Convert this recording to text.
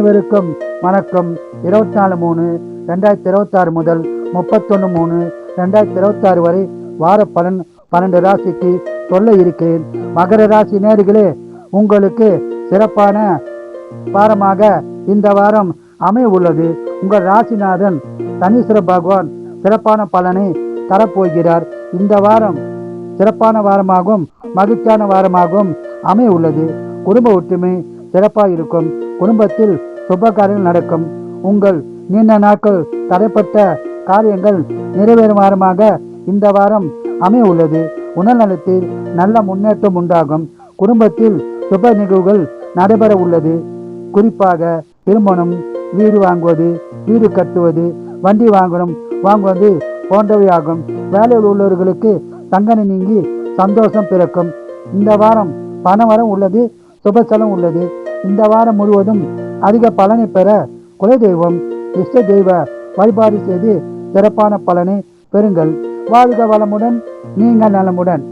அனைவருக்கும் வணக்கம். 24/3/2026 முதல் 31/3/2026 வரை வார பலன் 12 ராசிக்கு சொல்ல இருக்கிறேன். மகர ராசி நேயர்களே, உங்களுக்கு சிறப்பான வாரமாக இந்த வாரம் அமைய உள்ளது. உங்கள் ராசிநாதன் சனீஸ்வர பகவான் சிறப்பான பலனை தரப்போகிறார். இந்த வாரம் சிறப்பான வாரமாகவும் மகிழ்ச்சியான வாரமாகவும் அமைய உள்ளது. குடும்ப ஒற்றுமை சிறப்பாக இருக்கும். குடும்பத்தில் சுப காரியங்கள் நடக்கும். உங்கள் நீண்ட நாட்கள் தடைப்பட்ட காரியங்கள் நிறைவேறும் வாரமாக இந்த வாரம் அமைய உள்ளது. உடல்நலத்தில் நல்ல முன்னேற்றம் உண்டாகும். குடும்பத்தில் சுப நிகழ்வுகள் நடைபெற உள்ளது. குறிப்பாக திருமணம், வீடு வாங்குவது, வீடு கட்டுவது, வண்டி வாங்குவது போன்றவையாகும். வேலையில் உள்ளவர்களுக்கு தங்கனை நீங்கி சந்தோஷம் பிறக்கும். இந்த வாரம் பணவரம் உள்ளது, சுபசலம் உள்ளது. இந்த வாரம் முழுவதும் அதிக பலனை பெற குலதெய்வம், இஷ்ட தெய்வ வழிபாடு செய்து சிறப்பான பலனை பெறுங்கள். வாழ்க வளமுடன், நீங்கள் நலமுடன்.